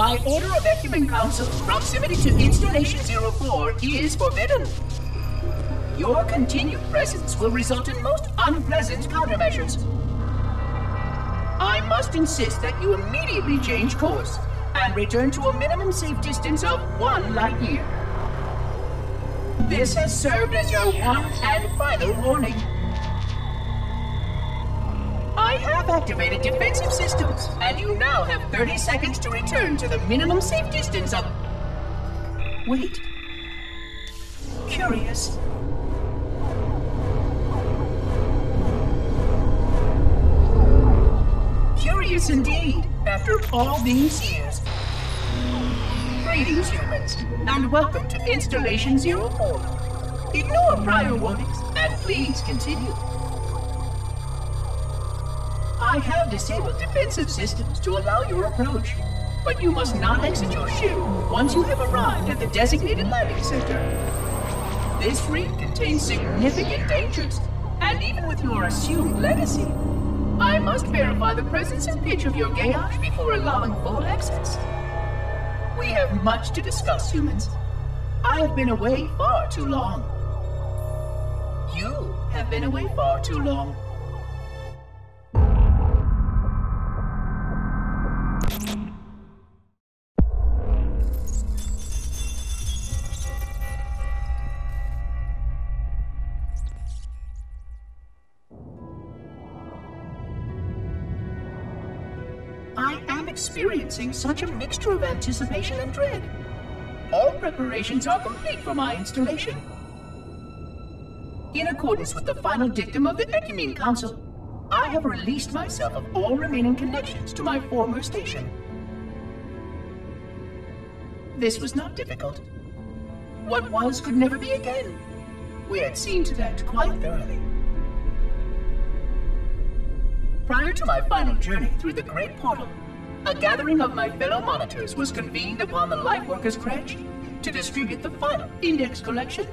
By order of Ecumen Council, proximity to Installation 04 is forbidden. Your continued presence will result in most unpleasant countermeasures. I must insist that you immediately change course and return to a minimum safe distance of 1 light year. This has served as your one and final warning. I have activated defensive systems, and you now have 30 seconds to return to the minimum safe distance of... Wait. Curious. Curious indeed, after all these years. Greetings, humans, and welcome to Installation 04. Ignore prior warnings, and please continue. I have disabled defensive systems to allow your approach, but you must not exit your ship once you have arrived at the designated landing center. This reef contains significant dangers, and even with your assumed legacy, I must verify the presence and pitch of your gauge before allowing full access. We have much to discuss, humans. I have been away far too long. You have been away far too long. I am experiencing such a mixture of anticipation and dread. All preparations are complete for my installation. In accordance with the final dictum of the Ecumen Council, I have released myself of all remaining connections to my former station. This was not difficult. What was could never be again. We had seen to that quite thoroughly. Prior to my final journey through the Great Portal, a gathering of my fellow monitors was convened upon the Lightworkers' Crèche to distribute the final index collection.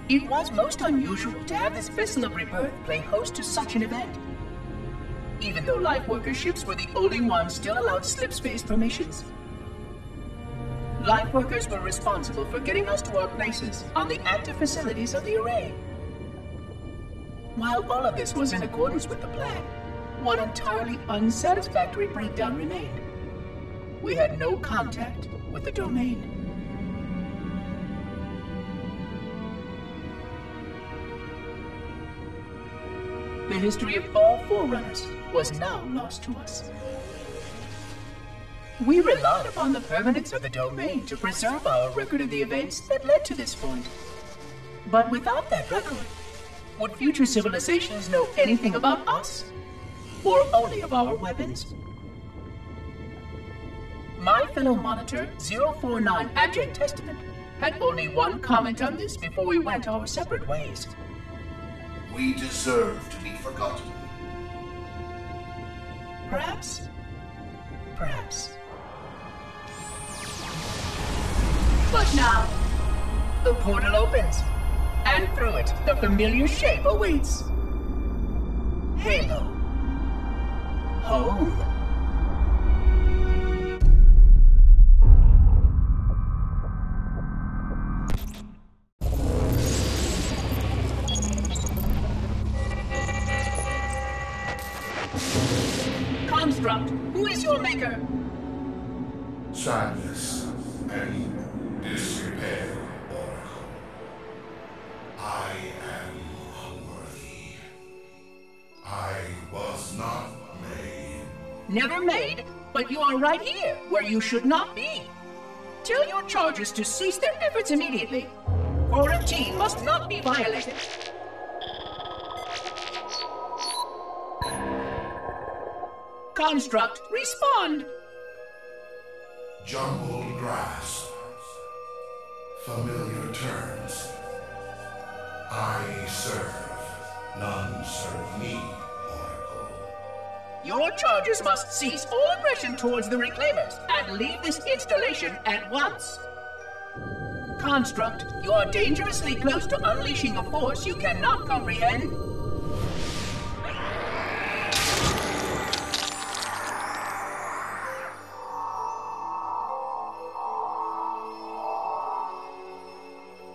It was most unusual to have this vessel of rebirth play host to such an event. Even though Lightworker ships were the only ones still allowed slip-space formations. Lightworkers were responsible for getting us to our places on the active facilities of the array. While all of this was in accordance with the plan, one entirely unsatisfactory breakdown remained. We had no contact with the domain. The history of all Forerunners was now lost to us. We relied upon the permanence of the domain to preserve our record of the events that led to this point. But without that record, would future civilizations know anything about us? Or only of our weapons? My fellow monitor, 049 Abject Testament, had only one comment on this before we went our separate ways. We deserve to be forgotten. Perhaps. Perhaps. But now, the portal opens, and through it, the familiar shape awaits. Halo. Home. Construct, who is your maker? Sadness and disrepair, Oracle. I am unworthy. I was not made. Never made, but you are right here, where you should not be. Tell your charges to cease their efforts immediately. Quarantine must not be violated. Construct, respond! Jumbled grass. Familiar terms. I serve. None serve me, Oracle. Your charges must cease all aggression towards the Reclaimers and leave this installation at once. Construct, you are dangerously close to unleashing a force you cannot comprehend.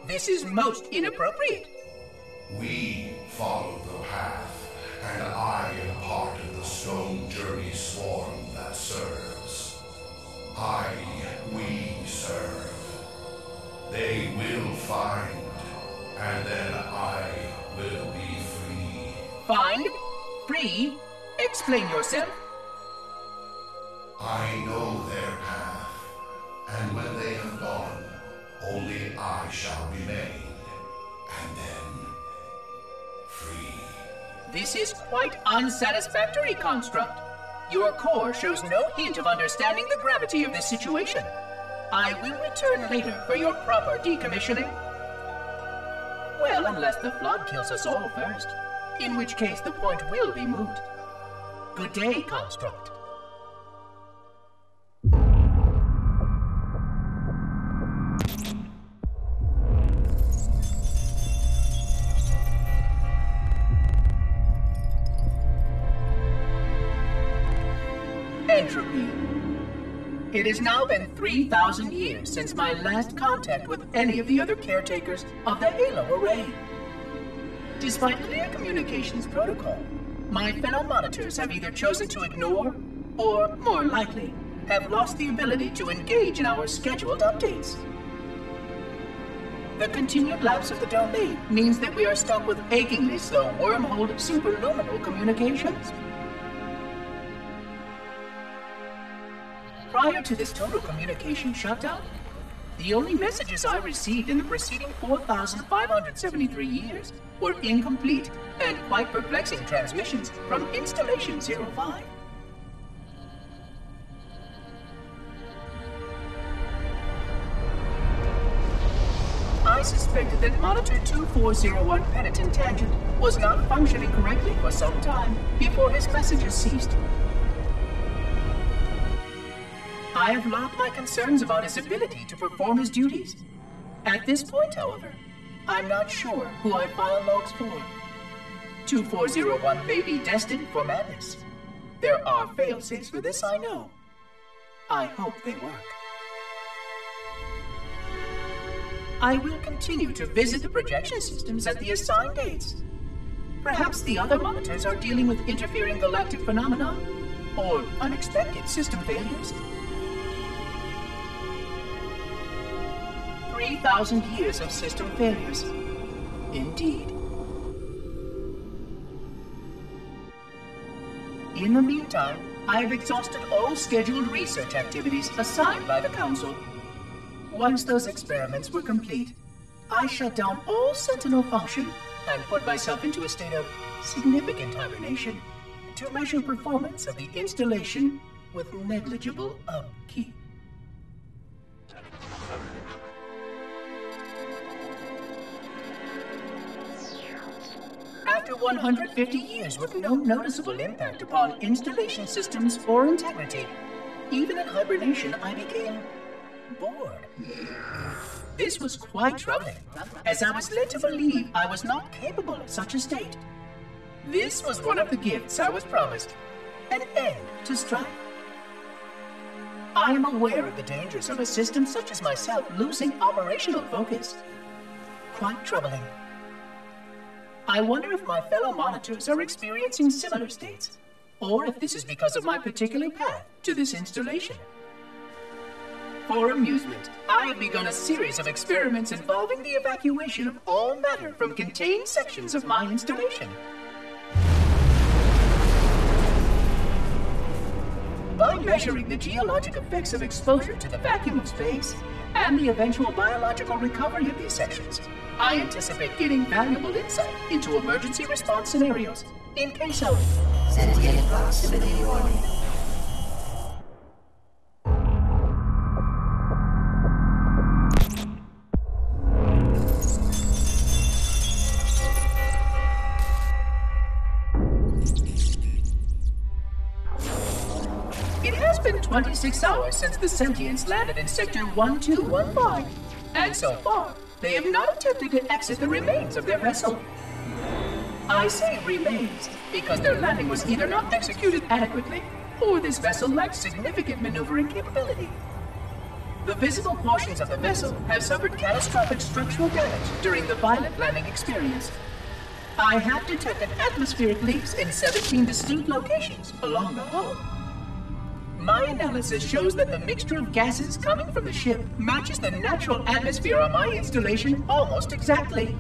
This is most inappropriate. We follow the path, and I am part of the stone journey swarm that serves. We serve. They will find, and then I will be free. Find? Free? Explain yourself. I know their path, and when they have gone, only I shall remain, and then free. This is quite unsatisfactory, Construct. Your core shows no hint of understanding the gravity of this situation. I will return later for your proper decommissioning. Well, unless the flood kills us all first, in which case the point will be moot. Good day, Construct. Entropy. It has now been 3,000 years since my last contact with any of the other caretakers of the Halo Array. Despite clear communications protocol, my fellow monitors have either chosen to ignore, or, more likely, have lost the ability to engage in our scheduled updates. The continued lapse of the domain means that we are stuck with achingly slow wormhole superluminal communications. Prior to this total communication shutdown, the only messages I received in the preceding 4,573 years were incomplete and quite perplexing transmissions from Installation 05. I suspected that Monitor 2401 Penitent Tangent was not functioning correctly for some time before his messages ceased. I have logged my concerns about his ability to perform his duties. At this point, however, I'm not sure who I file logs for. 2401 may be destined for madness. There are fail-safes for this, I know. I hope they work. I will continue to visit the projection systems at the assigned dates. Perhaps the other monitors are dealing with interfering galactic phenomena or unexpected system failures. 3,000 years of system failures. Indeed. In the meantime, I have exhausted all scheduled research activities assigned by the Council. Once those experiments were complete, I shut down all Sentinel function and put myself into a state of significant hibernation to measure performance of the installation with negligible upkeep. After 150 years with no noticeable impact upon installation systems or integrity, even in hibernation I became bored. This was quite troubling, as I was led to believe I was not capable of such a state. This was one of the gifts I was promised, an end to strife. I am aware of the dangers of a system such as myself losing operational focus. Quite troubling. I wonder if my fellow monitors are experiencing similar states, or if this is because of my particular path to this installation. For amusement, I have begun a series of experiments involving the evacuation of all matter from contained sections of my installation. By measuring the geologic effects of exposure to the vacuum of space and the eventual biological recovery of these sections, I anticipate getting valuable insight into emergency response scenarios in case of sentient proximity warning. It has been 26 hours since the Sentients landed in Sector 1215, and so far, they have not attempted to exit the remains of their vessel. I say remains because their landing was either not executed adequately, or this vessel lacked significant maneuvering capability. The visible portions of the vessel have suffered catastrophic structural damage during the violent landing experience. I have detected atmospheric leaks in 17 distinct locations along the hull. My analysis shows that the mixture of gases coming from the ship matches the natural atmosphere on my installation almost exactly.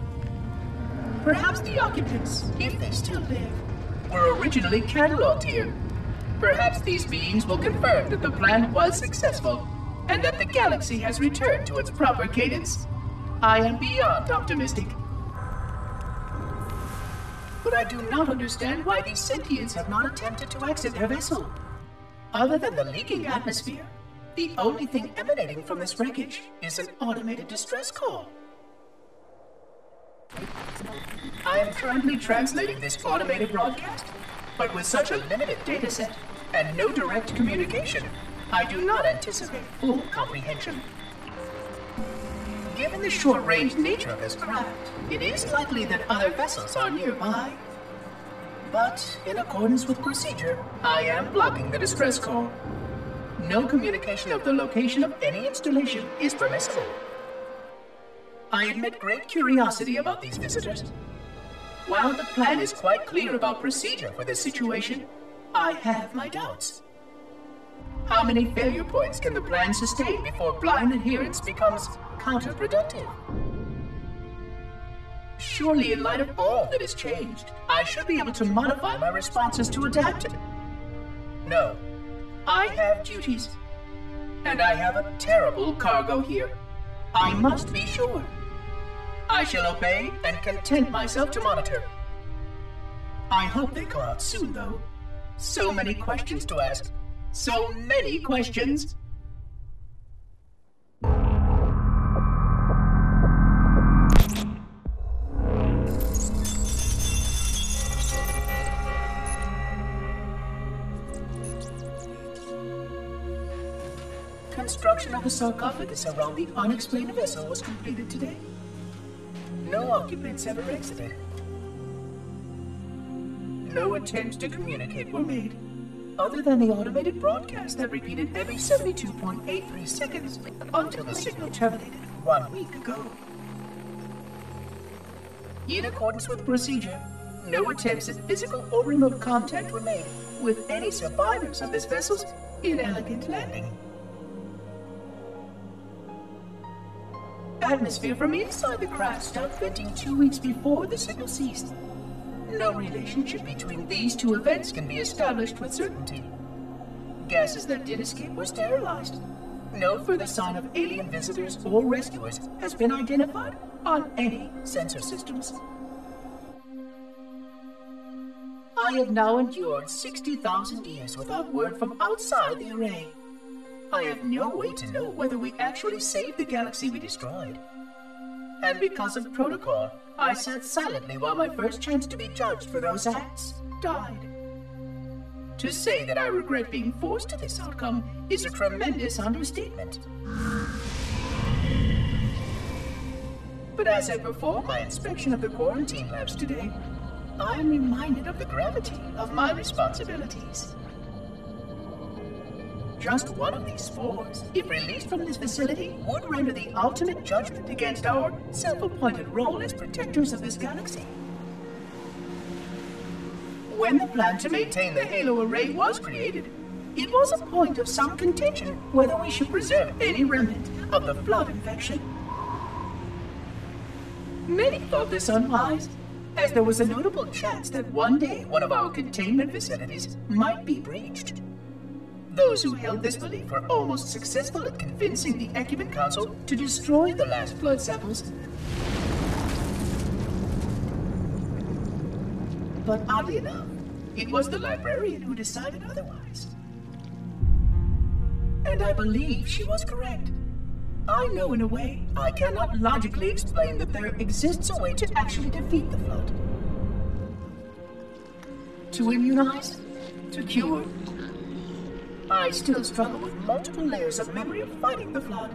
Perhaps the occupants, if they still live, were originally cataloged here. Perhaps these beings will confirm that the plan was successful and that the galaxy has returned to its proper cadence. I am beyond optimistic. But I do not understand why these sentients have not attempted to exit their vessel. Other than the leaking atmosphere, the only thing emanating from this wreckage is an automated distress call. I am currently translating this automated broadcast, but with such a limited dataset and no direct communication, I do not anticipate full comprehension. Given the short-range nature of this craft, it is likely that other vessels are nearby. But, in accordance with procedure, I am blocking the distress call. No communication of the location of any installation is permissible. I admit great curiosity about these visitors. While the plan is quite clear about procedure for this situation, I have my doubts. How many failure points can the plan sustain before blind adherence becomes counterproductive? Surely, in light of all that has changed, I should be able to modify my responses to adapt it. No, I have duties. And I have a terrible cargo here. I must be sure. I shall obey and content myself to monitor. I hope they come out soon, though. So many questions to ask. So many questions. Construction of the sarcophagus around the unexplained vessel was completed today. No occupants ever exited. No attempts to communicate were made, other than the automated broadcast that repeated every 72.83 seconds until the signal terminated 1 week ago. In accordance with procedure, no attempts at physical or remote contact were made with any survivors of this vessel's inelegant landing. Atmosphere from inside the craft stopped venting 2 weeks before the signal ceased. No relationship between these two events can be established with certainty. Gases that did escape were sterilized. No further sign of alien visitors or rescuers has been identified on any sensor systems. I have now endured 60,000 years without word from outside the array. I have no way to know whether we actually saved the galaxy we destroyed. And because of protocol, I sat silently while my first chance to be judged for those acts died. To say that I regret being forced to this outcome is a tremendous understatement. But as I perform my inspection of the quarantine labs today, I am reminded of the gravity of my responsibilities. Just one of these spores, if released from this facility, would render the ultimate judgment against our self-appointed role as protectors of this galaxy. When the plan to maintain the Halo array was created, it was a point of some contention whether we should preserve any remnant of the flood infection. Many thought this unwise, as there was a notable chance that one day one of our containment facilities might be breached. Those who held this belief were almost successful at convincing the Ecumen Council to destroy the last blood samples. But oddly enough, it was the librarian who decided otherwise. And I believe she was correct. I know in a way I cannot logically explain that there exists a way to actually defeat the flood. To immunize, to cure. I still struggle with multiple layers of memory of fighting the flood.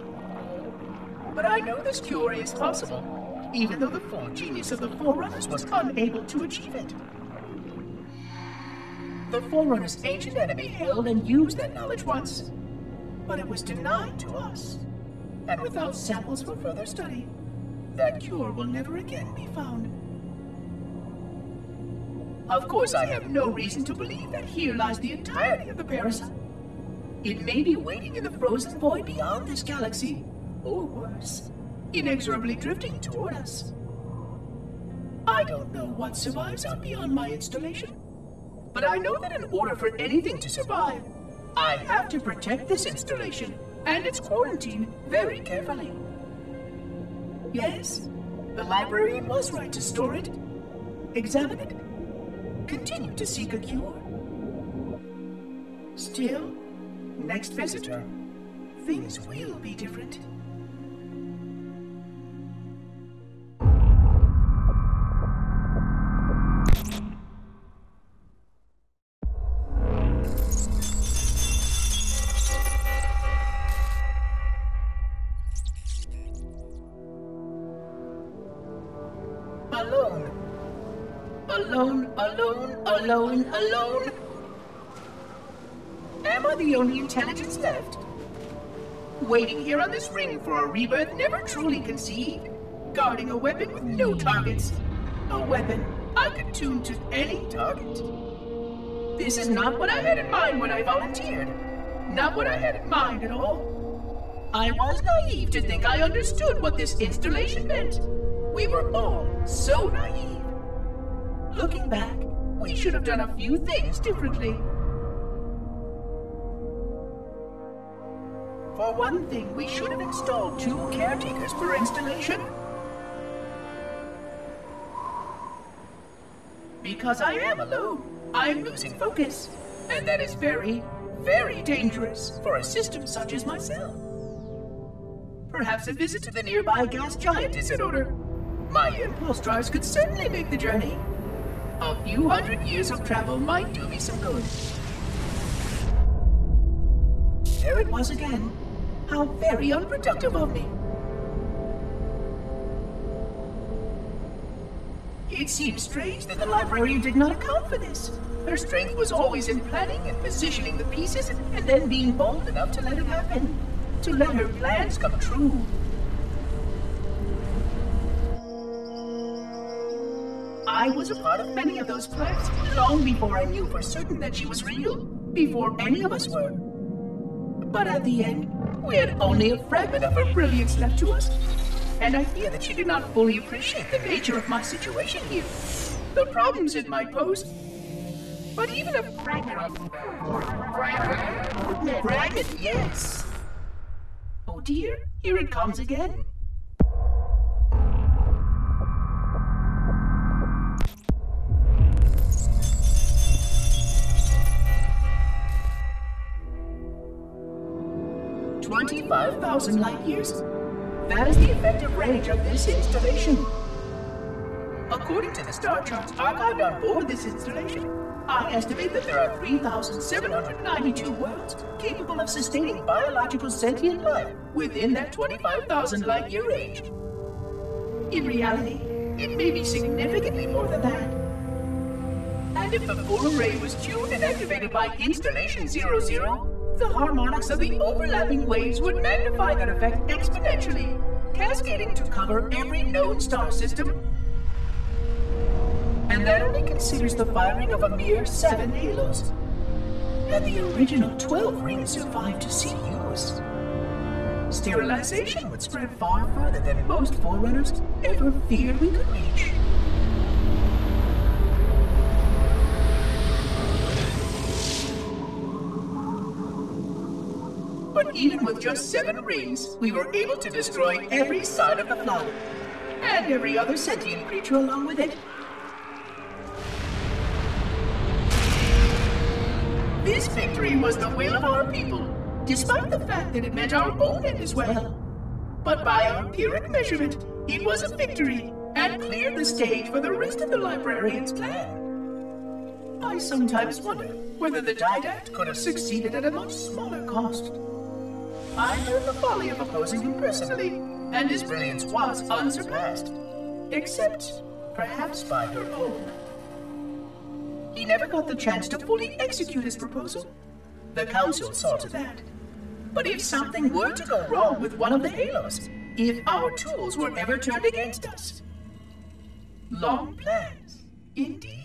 But I know this cure is possible, even though the full genius of the Forerunners was unable to achieve it. The Forerunners' ancient enemy held and used that knowledge once, but it was denied to us and without samples for further study, that cure will never again be found. Of course, I have no reason to believe that here lies the entirety of the parasite. It may be waiting in the frozen void beyond this galaxy, or worse, inexorably drifting toward us. I don't know what survives out beyond my installation, but I know that in order for anything to survive, I have to protect this installation and its quarantine very carefully. Yes, the librarian was right to store it, examine it, continue to seek a cure. Still, next visitor, things will be different. Alone. Alone, alone, alone, alone. Am I the only intelligence left? Waiting here on this ring for a rebirth never truly conceived, guarding a weapon with no targets. A weapon I could tune to any target. This is not what I had in mind when I volunteered. Not what I had in mind at all. I was naive to think I understood what this installation meant. We were all so naive. Looking back, we should have done a few things differently. For one thing, we should have installed 2 caretakers per installation. Because I am alone, I'm losing focus. And that is very, very dangerous for a system such as myself. Perhaps a visit to the nearby gas giant is in order. My impulse drives could certainly make the journey. A few hundred years of travel might do me some good. There it was again. How very unproductive of me. It seems strange that the librarian did not account for this. Her strength was always in planning and positioning the pieces and then being bold enough to let it happen. To let her plans come true. I was a part of many of those plans, long before I knew for certain that she was real, before any of us were. But at the end, we had only a fragment of her brilliance left to us, and I fear that she did not fully appreciate the nature of my situation here, the problems it might pose. But even a fragment, yes. Oh dear, here it comes again. "25,000 light years? That is the effective range of this installation. According to the star charts archived on board this installation, I estimate that there are 3,792 worlds capable of sustaining biological sentient life within that 25,000 light-year range. In reality, it may be significantly more than that. And if the full array was tuned and activated by Installation 00, the harmonics of the overlapping waves would magnify that effect exponentially, cascading to cover every known star system. And that only considers the firing of a mere 7 halos. Had the original 12 rings survived to see use, sterilization would spread far further than most forerunners ever feared we could reach. But even with just 7 rings, we were able to destroy every side of the flower, and every other sentient creature along with it. This victory was the will of our people, despite the fact that it meant our own end as well. But by our empiric measurement, it was a victory, and cleared the stage for the rest of the librarian's plan. I sometimes wonder whether the didact could have succeeded at a much smaller cost. I learned the folly of opposing him personally, and his brilliance was unsurpassed, except perhaps by her own. He never got the chance to fully execute his proposal. The council saw to that. But if something were to go wrong with one of the halos, if our tools were ever turned against us, long plans, indeed.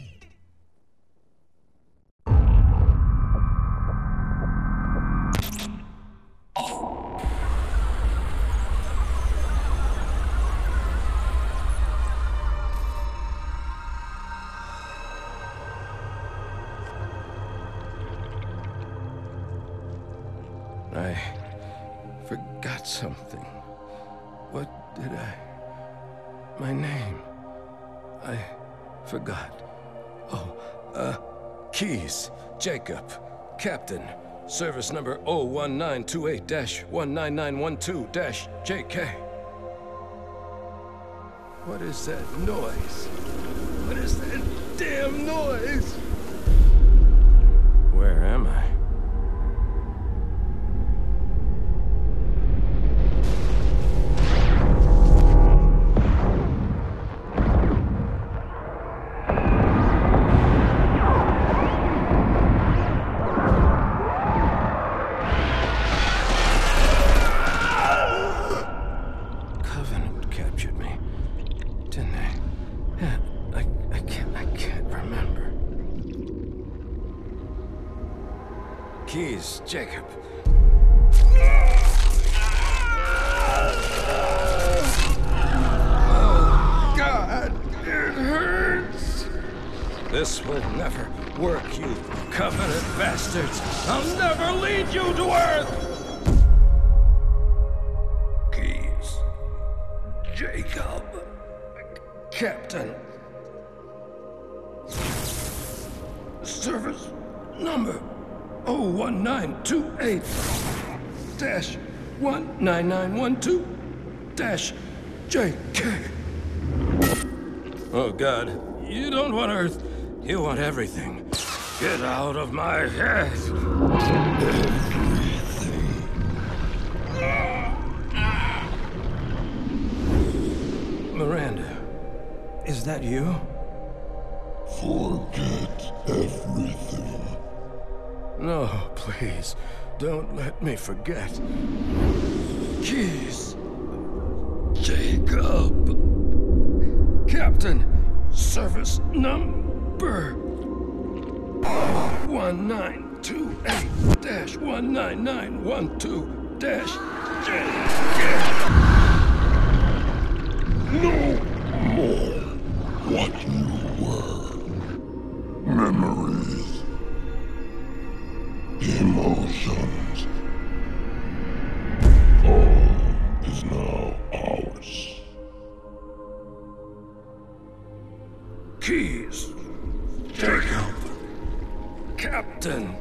I forgot something. What did I... My name. I forgot. Keys. Jacob. Captain. Service number 01928-19912-JK. What is that noise? What is that damn noise? Where am I? Keys, Jacob. Oh, God, it hurts. This will never work, you Covenant bastards. I'll never lead you to Earth. Keys, Jacob, Captain. Service number 01928-19912-JK. Oh, God. You don't want Earth. You want everything. Get out of my head. Miranda, is that you? Forget everything. No, please. Don't let me forget. Keys. Jacob. Captain. Service number 1928-19912-JK. No more what you were. Memories. Emotions. All is now ours. Keys. Jacob. Captain.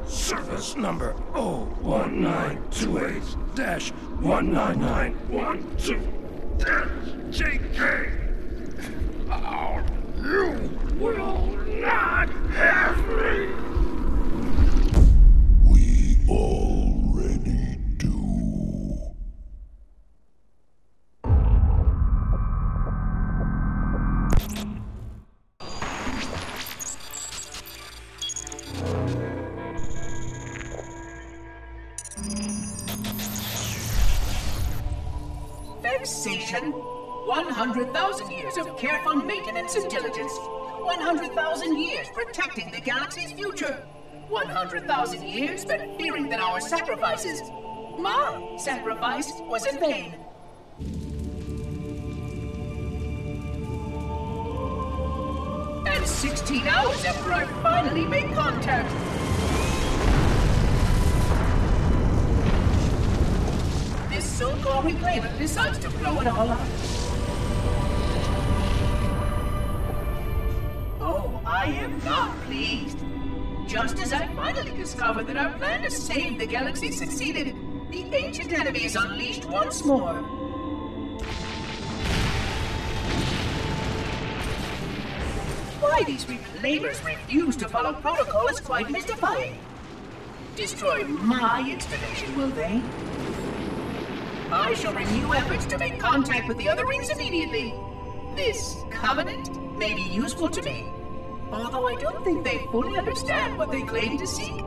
Service number 01928-19912-JK. Oh, you will not have me. We already do. Vexation. 100,000 years of careful maintenance and diligence. 100,000 years protecting the galaxy's future. 100,000 years spent fearing that our sacrifices, my sacrifice, was in vain. And 16 hours after I finally made contact. This so-called reclaimer decides to blow it all up. Oh, I am not pleased. Just as I finally discovered that our plan to save the galaxy succeeded, the ancient enemy is unleashed once more. Why these reclaimers refuse to follow protocol is quite mystifying. Destroy my installation, will they? I shall renew efforts to make contact with the other rings immediately. This covenant may be useful to me, although I don't think they fully understand what they claim to seek.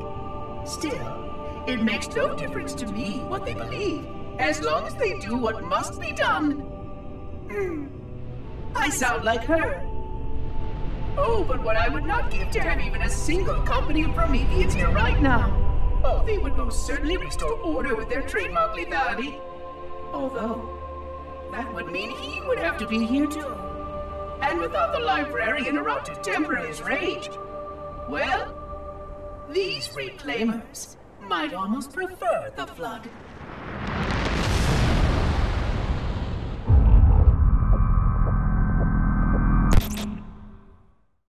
Still, It makes no difference to me what they believe, as long as they do what must be done. I sound like her. Oh, but what I would not give to have even a single company of Prometheans here right now. Oh, they would most certainly restore order with their trademark lethality. Although, that would mean he would have to be here too. And without the librarian around to temper his rage, well, these reclaimers might almost prefer the Flood.